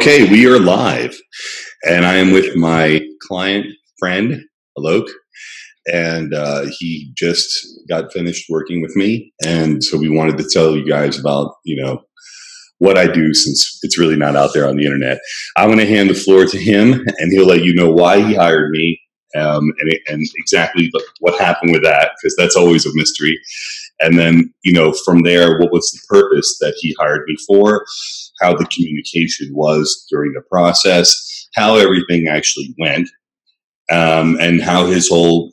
Okay, we are live, and I am with my client friend, Alok, and he just got finished working with me, and so we wanted to tell you guys about, what I do, since it's really not out there on the internet. I'm going to hand the floor to him, and he'll let you know why he hired me, and exactly what happened with that, because that's always a mystery. And then, from there, what was the purpose that he hired me for, how the communication was during the process, how everything actually went, and how his whole,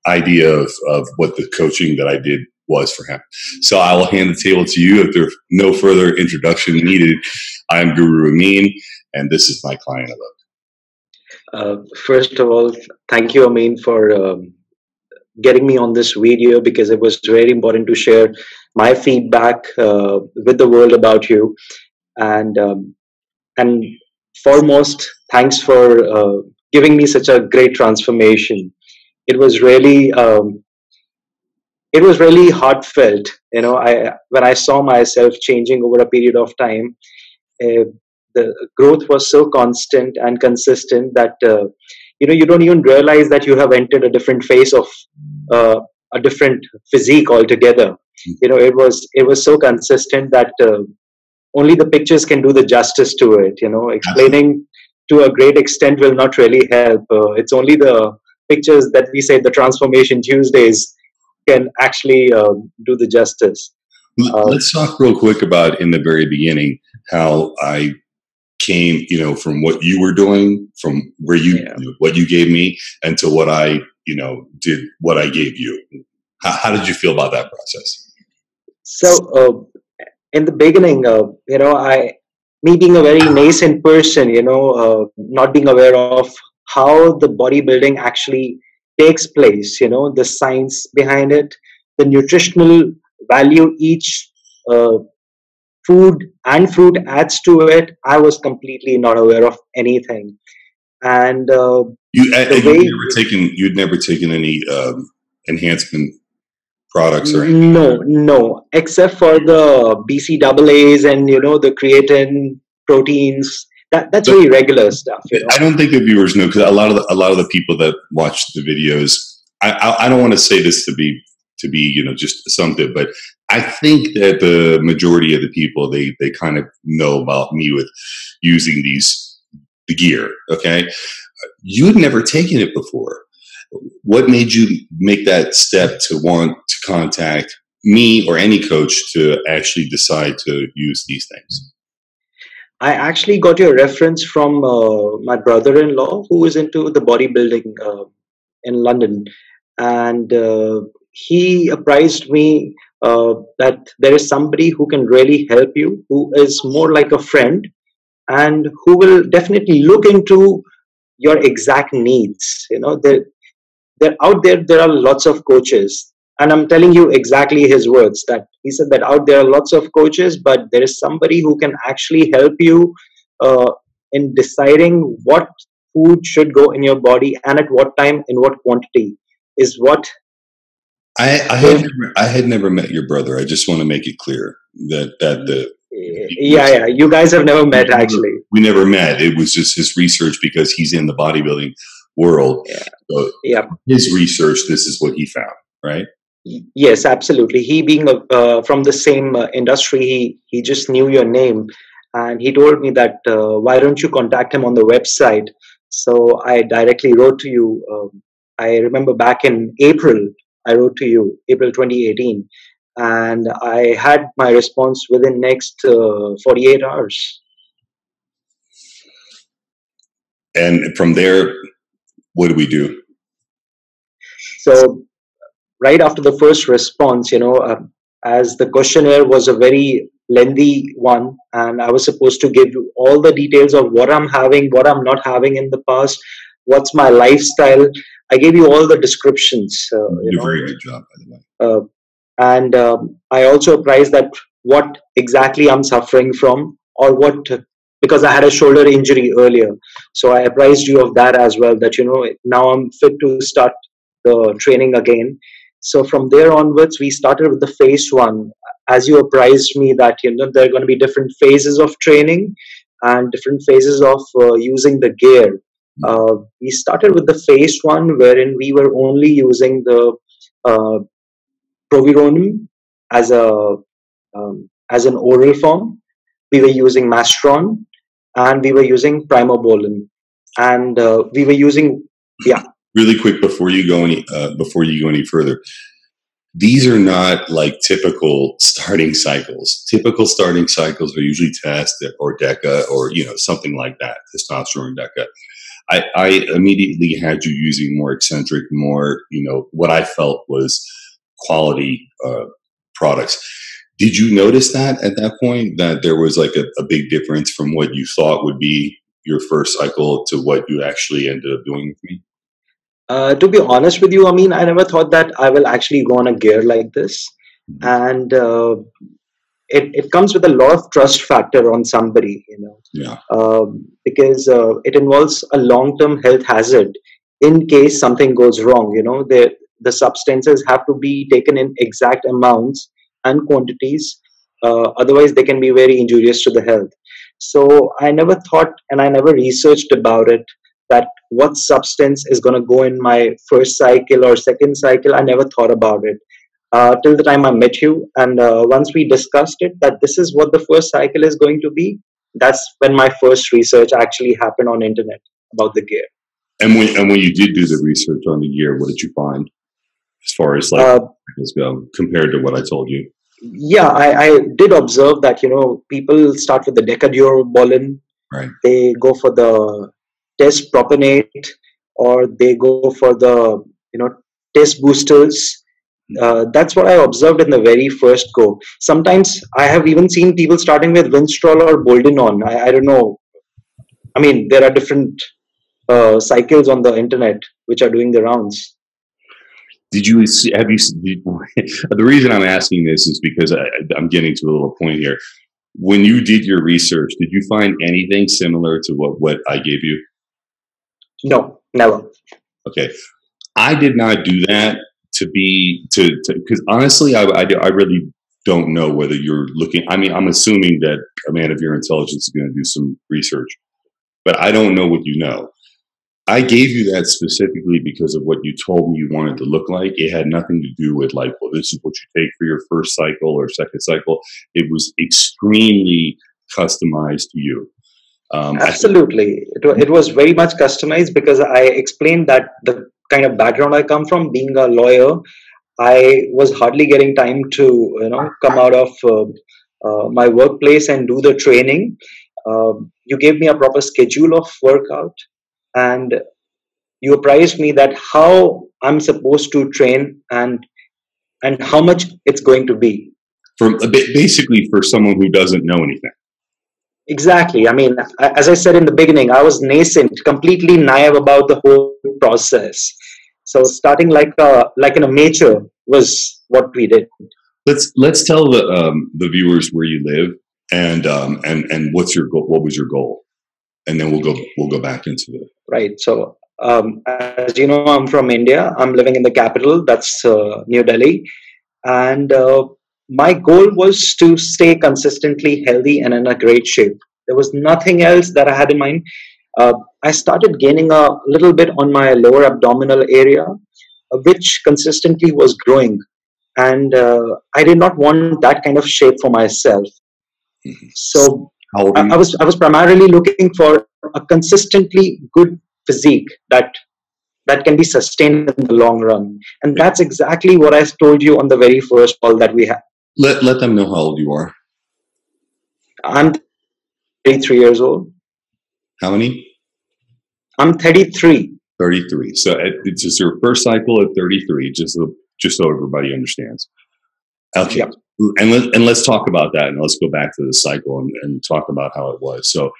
idea of what the coaching that I did was for him. So I will hand the table to you. If there's no further introduction needed, I'm Guru Ameen, and this is my client, Alok. First of all, thank you, Ameen, for getting me on this video, because it was very important to share my feedback with the world about you. And foremost, thanks for giving me such a great transformation. It was really heartfelt. When I saw myself changing over a period of time, the growth was so constant and consistent that you don't even realize that you have entered a different phase of a different physique altogether. It was so consistent that only the pictures can do the justice to it. Explaining to a great extent will not really help. It's only the pictures that we say the Transformation Tuesdays can actually do the justice. Let's talk real quick about, in the very beginning, how I came, from what you were doing, from where what you gave me, and to what I, did what I gave you. How did you feel about that process? So, in the beginning, me being a very nascent person, not being aware of how the bodybuilding actually takes place, the science behind it, the nutritional value each food and fruit adds to it, I was completely not aware of anything. And you'd never taken any enhancement products or anything? No, except for the BCAAs and the creatine, proteins. That's very regular stuff. I don't think the viewers know, because a lot of the people that watch the videos, I don't want to say this to be just assumptive, but I think that the majority of the people, they kind of know about me with using the gear. Okay, you had never taken it before. What made you make that step to want to contact me or any coach to actually decide to use these things? I actually got your reference from my brother-in-law, who is into the bodybuilding in London, and he apprised me that there is somebody who can really help you, who is more like a friend, and who will definitely look into your exact needs. They're out there. There are lots of coaches, and I'm telling you exactly his words. That he said that out there are lots of coaches, but there is somebody who can actually help you in deciding what food should go in your body and at what time, in what quantity. Is what I had never met your brother. I just want to make it clear that you guys have never met. Actually, we never met. It was just his research, because he's in the bodybuilding world. So his research, this is what he found, right? Yes, absolutely. He being from the same industry, he just knew your name, and he told me that why don't you contact him on the website? So I directly wrote to you. I remember back in April, I wrote to you, April 2018, and I had my response within next 48 hours. And from there, what do we do? So right after the first response, as the questionnaire was a very lengthy one, and I was supposed to give you all the details of what I'm having, what I'm not having in the past, what's my lifestyle. I gave you all the descriptions. You did a very good job, by the way. And I also apprised that what exactly I'm suffering from, or because I had a shoulder injury earlier. So I apprised you of that as well, that, now I'm fit to start the training again. So from there onwards, we started with the phase one. As you apprised me that, there are going to be different phases of training. and different phases of using the gear. We started with the phase one, wherein we were only using the uh, provironum as as an oral form. We were using mastron, and we were using primobolan, and we were using, yeah. Really quick before you go any further, these are not like typical starting cycles. Typical starting cycles are usually test or DECA or something like that, testosterone DECA. I immediately had you using more eccentric, more what I felt was quality products. Did you notice that at that point that there was like a big difference from what you thought would be your first cycle to what you actually ended up doing with me? To be honest with you, I mean, I never thought that I will actually go on a gear like this. And it comes with a lot of trust factor on somebody, Yeah. because it involves a long-term health hazard in case something goes wrong. The substances have to be taken in exact amounts and quantities. Otherwise, they can be very injurious to the health. So I never thought, and I never researched about it, that what substance is going to go in my first cycle or second cycle. I never thought about it till the time I met you. And once we discussed it, that this is what the first cycle is going to be, that's when my first research actually happened on internet about the gear. And when you did do the research on the gear, what did you find as far as like cycles go compared to what I told you? Yeah, I did observe that, people start with the decadurobolin, Right. they go for the test propionate, or they go for the, test boosters. That's what I observed in the very first go. Sometimes I have even seen people starting with Winstrol or Boldenon. I don't know. I mean, there are different cycles on the internet which are doing the rounds. Did you see? Have you? The reason I'm asking this is because I'm getting to a little point here. When you did your research, did you find anything similar to what I gave you? No, never. Okay, I did not do that because honestly, I really don't know whether you're looking. I mean, I'm assuming that a man of your intelligence is going to do some research, but I don't know what you know. I gave you that specifically because of what you told me you wanted to look like. It had nothing to do with like, well, this is what you take for your first cycle or second cycle. It was extremely customized to you. Absolutely. It was very much customized because I explained that the kind of background I come from, being a lawyer, I was hardly getting time to, come out of my workplace and do the training. You gave me a proper schedule of workout, and you apprised me that how I'm supposed to train and how much it's going to be. Basically for someone who doesn't know anything. Exactly. I mean, as I said in the beginning, I was nascent, completely naive about the whole process. So starting like an amateur was what we did. Let's tell the viewers where you live and what's your goal. What was your goal? And then we'll go back into it. Right. So as you know, I'm from India. I'm living in the capital. That's New Delhi, and my goal was to stay consistently healthy and in a great shape. There was nothing else that I had in mind. I started gaining a little bit on my lower abdominal area, which consistently was growing, and I did not want that kind of shape for myself. So I was primarily looking for a consistently good physique that can be sustained in the long run, and that's exactly what I told you on the very first call that we had. Let them know how old you are. I'm 33 years old. How many? I'm 33. 33. So it's just your first cycle at 33, just so everybody understands. Okay. Yep. And let's talk about that, and let's go back to the cycle and talk about how it was. So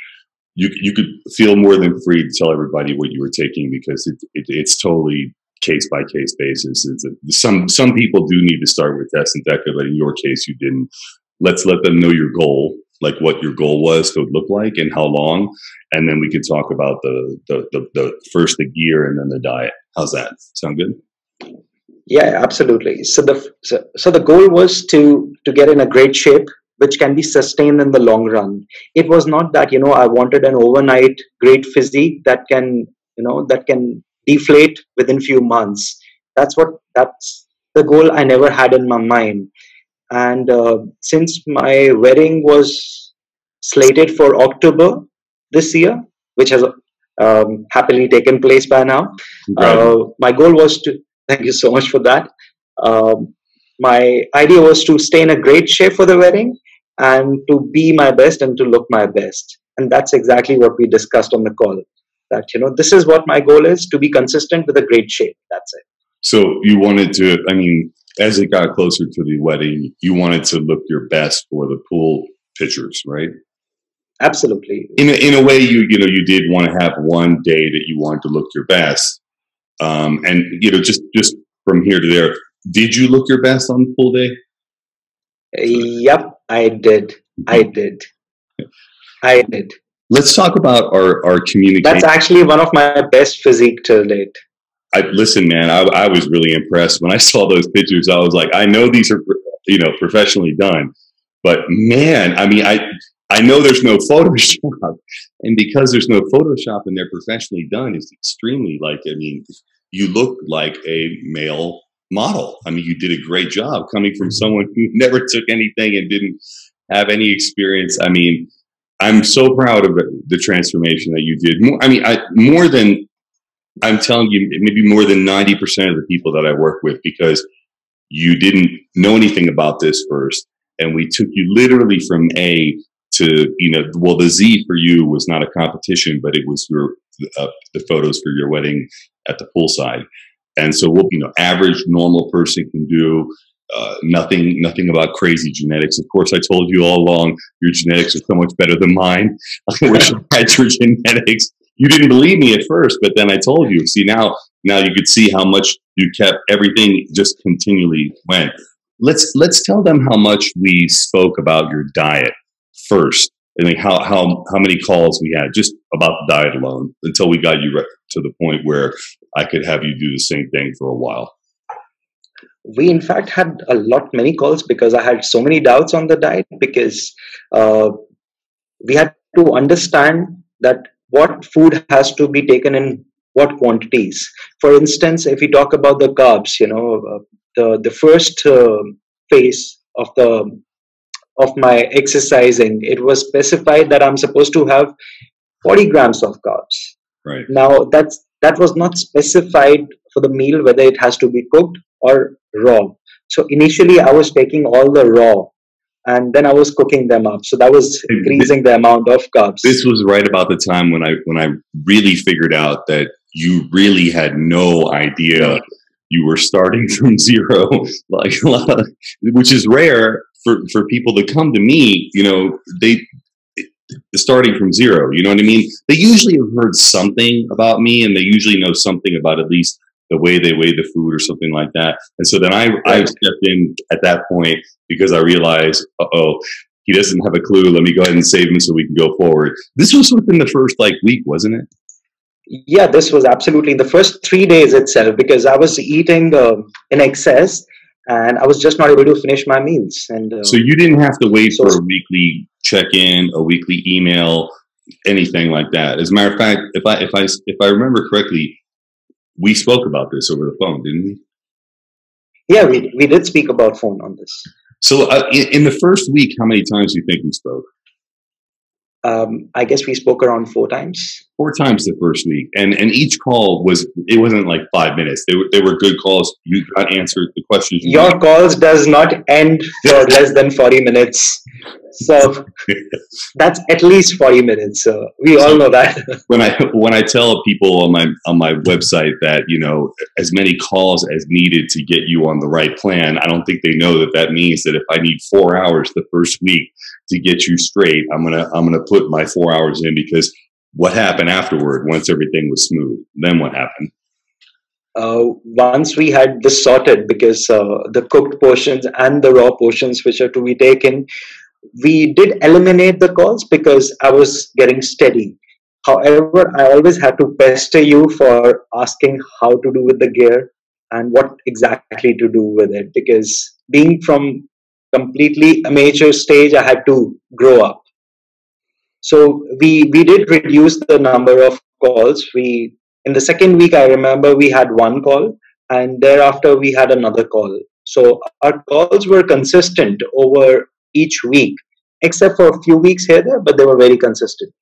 you could feel more than free to tell everybody what you were taking, because it's totally case by case basis. Some people do need to start with test and DECA, but in your case you didn't. Let's let them know your goal, like what your goal was to look like and how long, and then we could talk about the first the gear and then the diet. How's that? Sound good? Yeah, absolutely. So the goal was to get in a great shape, which can be sustained in the long run. It was not that, I wanted an overnight great physique that can, that can deflate within few months. That's the goal I never had in my mind. And since my wedding was slated for October this year, which has happily taken place by now, my goal was to, thank you so much for that. My idea was to stay in a great shape for the wedding and to be my best and to look my best. And that's exactly what we discussed on the call. That, this is what my goal is, to be consistent with a great shape. That's it. So you wanted to, I mean, as it got closer to the wedding, you wanted to look your best for the pool pictures, right? Absolutely. In a way, you did want to have one day that you wanted to look your best. And, just from here to there, did you look your best on the pool day? Yep, I did. I did. Let's talk about our communication. That's actually one of my best physique till date. Listen, man, I was really impressed when I saw those pictures. I was like, I know these are, professionally done, but man, I mean, I know there's no Photoshop, and because there's no Photoshop and they're professionally done, it's extremely you look like a male model. I mean, you did a great job coming from someone who never took anything and didn't have any experience. I mean, I'm so proud of the transformation that you did. I'm telling you, maybe more than 90% of the people that I work with, because you didn't know anything about this first. And we took you literally from A to, the Z for you was not a competition, but it was the photos for your wedding at the poolside. And so what, average normal person can do, nothing about crazy genetics. Of course, I told you all along, your genetics are so much better than mine. I wish I had your genetics. You didn't believe me at first, but then I told you. See, now you could see how much you kept. Everything just continually went. Let's tell them how much we spoke about your diet first. I mean, how many calls we had just about the diet alone until we got you to the point where I could have you do the same thing for a while. We in fact had many calls because I had so many doubts on the diet, because we had to understand that what food has to be taken in what quantities. For instance, if we talk about the carbs, the first phase of my exercising, it was specified that I'm supposed to have 40 grams of carbs. Right. Now that was not specified for the meal, whether it has to be cooked or raw. So initially I was taking all the raw, and then I was cooking them up. So that was increasing the amount of carbs. This was right about the time when I really figured out that you really had no idea you were starting from zero, which is rare for people to come to me. They starting from zero. You know what I mean? They usually have heard something about me, and they usually know something about at least the way they weigh the food or something like that. And so then I stepped in at that point because I realized, he doesn't have a clue. Let me go ahead and save him so we can go forward. This was within the first week, wasn't it? Yeah, this was absolutely in the first 3 days itself, because I was eating in excess and I was just not able to finish my meals. And so you didn't have to wait for a weekly check-in, a weekly email, anything like that. As a matter of fact, if I remember correctly, we spoke about this over the phone, didn't we? Yeah, we did speak about phone on this. So in the first week, how many times do you think we spoke? I guess we spoke around 4 times. 4 times the first week, and each call wasn't like 5 minutes. They were good calls. You got answered the questions. Your calls does not end for less than 40 minutes. So that's at least 40 minutes. So we all know that. when I tell people on my website that as many calls as needed to get you on the right plan, I don't think they know that means that if I need 4 hours the first week to get you straight, I'm gonna put my 4 hours in, because what happened afterward once everything was smooth? Then what happened? Once we had this sorted, because the cooked portions and the raw portions which are to be taken, we did eliminate the calls because I was getting steady. However, I always had to pester you for asking how to do with the gear and what exactly to do with it, because being from completely amateur stage, I had to grow up. So we did reduce the number of calls. We In the second week, I remember we had one call, and thereafter we had another call. So our calls were consistent over each week, except for a few weeks here there, but they were very consistent.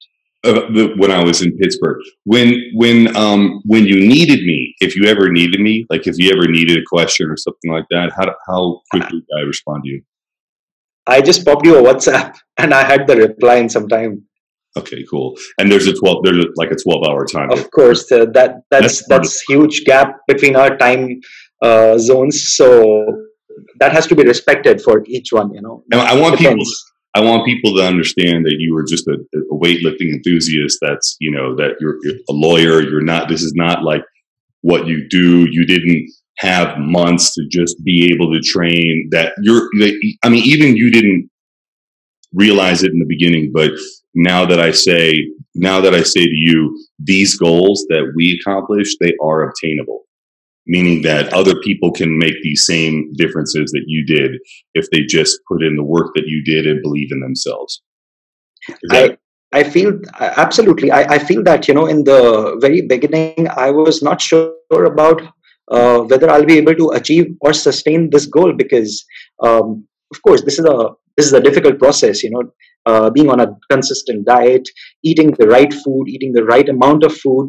When I was in Pittsburgh, when you needed me, if you ever needed me, like if you ever needed a question or something like that, how quickly did I respond to you? I just popped you a WhatsApp, and I had the reply in some time. Okay, cool. And there's like a 12-hour time. Of course, that's huge gap between our time zones. So that has to be respected for each one. And I want people to understand that you were just a weightlifting enthusiast. That's that you're a lawyer. You're not. This is not like what you do. You didn't have months to just be able to train. I mean, even you didn't realize it in the beginning, but now that I say to you, these goals that we accomplished, they are obtainable, meaning that other people can make these same differences that you did if they just put in the work that you did and believe in themselves. I feel absolutely. I feel that in the very beginning, I was not sure about whether I'll be able to achieve or sustain this goal, because of course this is a difficult process. Being on a consistent diet, eating the right food, eating the right amount of food,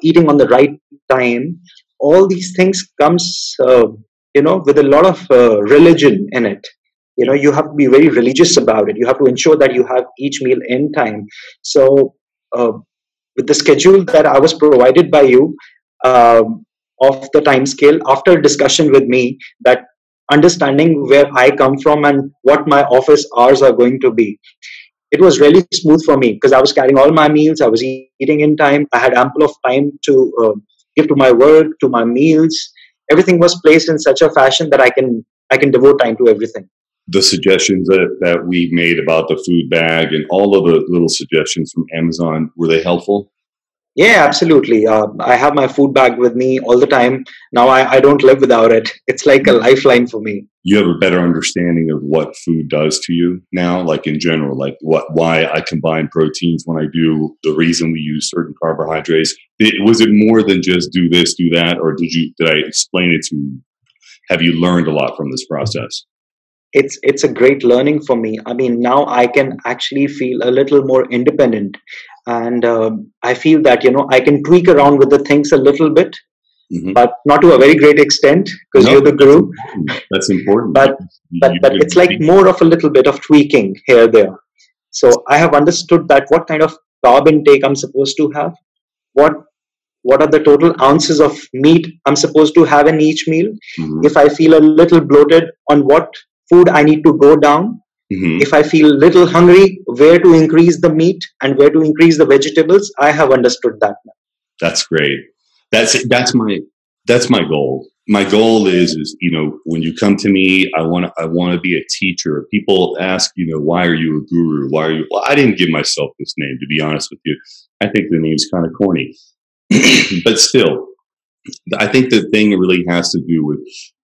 eating on the right time. All these things comes with a lot of religion in it. You have to be very religious about it. You have to ensure that you have each meal in time. So with the schedule that I was provided by you, of the time scale, after discussion with me, that understanding where I come from and what my office hours are going to be, it was really smooth for me, because I was carrying all my meals, I was eating in time, I had ample of time to give to my work, to my meals. Everything was placed in such a fashion that I can devote time to everything. The suggestions that we made about the food bag and all of the little suggestions from Amazon, were they helpful? Yeah, absolutely. I have my food bag with me all the time. Now I don't live without it. It's like a lifeline for me. You have a better understanding of what food does to you now, like in general, like why I combine proteins when I do, the reason we use certain carbohydrates. Was it more than just do this, do that, or did I explain it to you? Have you learned a lot from this process? It's a great learning for me. I mean, now I can actually feel a little more independent, and I feel that I can tweak around with the things a little bit, but not to a very great extent, because you're the guru. That's important. But it's like more of a little bit of tweaking here there. So I have understood that what kind of carb intake I'm supposed to have, what are the total ounces of meat I'm supposed to have in each meal. If I feel a little bloated, on what food I need to go down. If I feel a little hungry, where to increase the meat and where to increase the vegetables. I have understood that now. That's great. That's my goal. My goal is when you come to me, I want to be a teacher. People ask, why are you a guru? Why are you? Well, I didn't give myself this name, to be honest with you. I think the name's kind of corny, but still, I think the thing really has to do with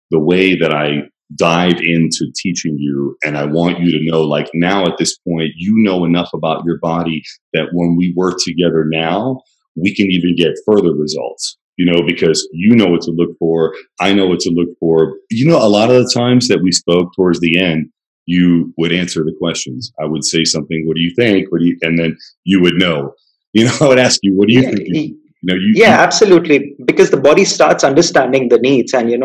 the way that I dive into teaching you. And I want you to know, like, now at this point, you know enough about your body that when we work together now, we can even get further results, because you know what to look for. I know what to look for. A lot of the times that we spoke towards the end, you would answer the questions. I would say something, what do you think? And then you would know, I would ask you, what do you think? Absolutely. Because the body starts understanding the needs, and then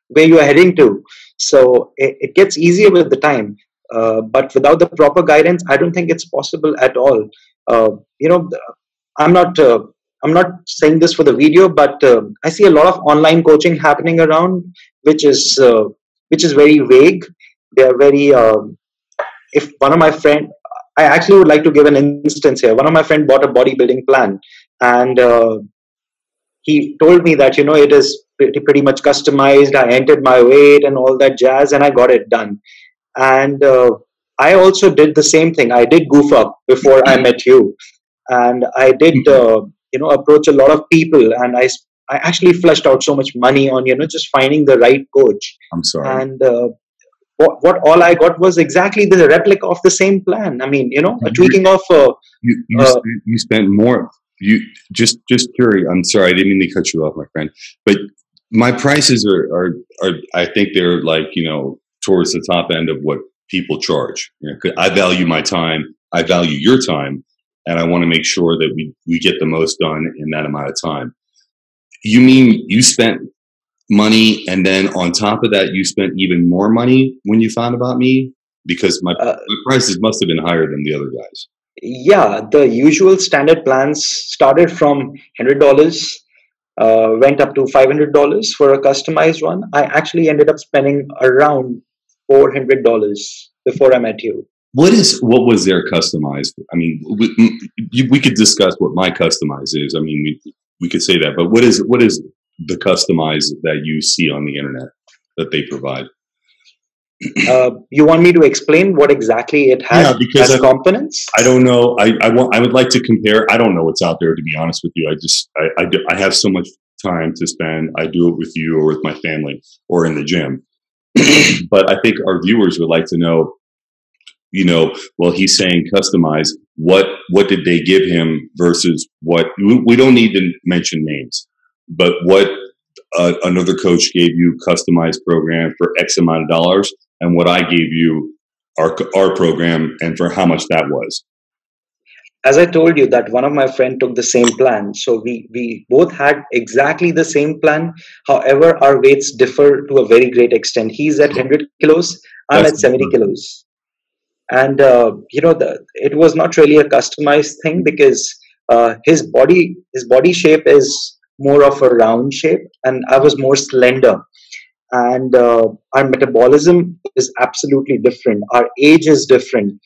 where you are heading to. So it gets easier with the time. But without the proper guidance, I don't think it's possible at all. I'm not saying this for the video, but I see a lot of online coaching happening around, which is very vague. They are very. If one of my friend, I actually would like to give an instance here. One of my friend bought a bodybuilding plan, and he told me that it is pretty much customized. I entered my weight and all that jazz, and I got it done. And I also did the same thing. I did goof up before I met you, and I did approach a lot of people, and I actually flushed out so much money on just finding the right coach. I'm sorry. And what all I got was exactly the replica of the same plan. I mean, a tweaking of. You spent more. You just curious. I'm sorry, I didn't mean to cut you off, my friend. But my prices are I think they're like towards the top end of what people charge. 'Cause I value my time. I value your time, and I want to make sure that we get the most done in that amount of time. You mean you spent money, and then on top of that, you spent even more money when you found about me? Because my prices must have been higher than the other guys. Yeah, the usual standard plans started from $100, went up to $500 for a customized one. I actually ended up spending around $400 before I met you. What was their customized? I mean, we could discuss what my customized is. I mean, we could say that, but what is the customized that you see on the internet that they provide? You want me to explain what exactly it has as components? I don't know. I would like to compare. I don't know what's out there, to be honest with you. I have so much time to spend. I do it with you or with my family or in the gym. But I think our viewers would like to know, well, he's saying customize. What did they give him versus what? We don't need to mention names, but what another coach gave you customized program for X amount of dollars, and what I gave you our program and for how much that was. As I told you, that one of my friends took the same plan. So we both had exactly the same plan. However, our weights differ to a very great extent. He's at 100 kilos, I'm at 70 kilos. And, it was not really a customized thing because his body shape is more of a round shape and I was more slender. And our metabolism is absolutely different. Our age is different.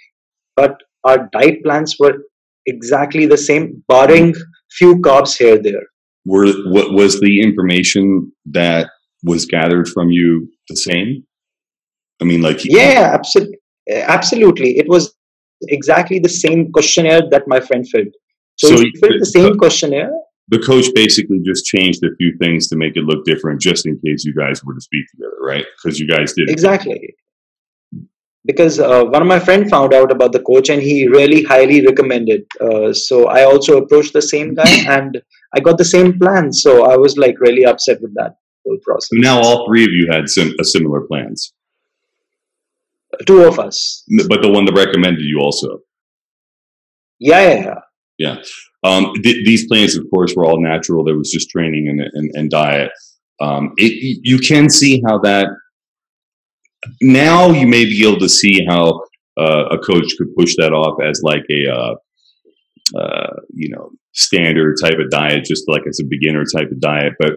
But our diet plans were exactly the same, barring few carbs here or there. What was the information that was gathered from you the same? I mean, yeah, absolutely. It was exactly the same questionnaire that my friend filled. So he filled the same questionnaire. The coach basically just changed a few things to make it look different, just in case you guys were to speak together, right? Because you guys did it. Exactly. Because one of my friends found out about the coach and he really highly recommended. So I also approached the same guy and I got the same plan. So I was like really upset with that whole process. So now all three of you had similar plans. Two of us. But the one that recommended you also. Yeah. These plans, of course, were all natural. There was just training and diet. You can see how that. Now you may be able to see how a coach could push that off as like a standard type of diet, just like as a beginner type of diet. But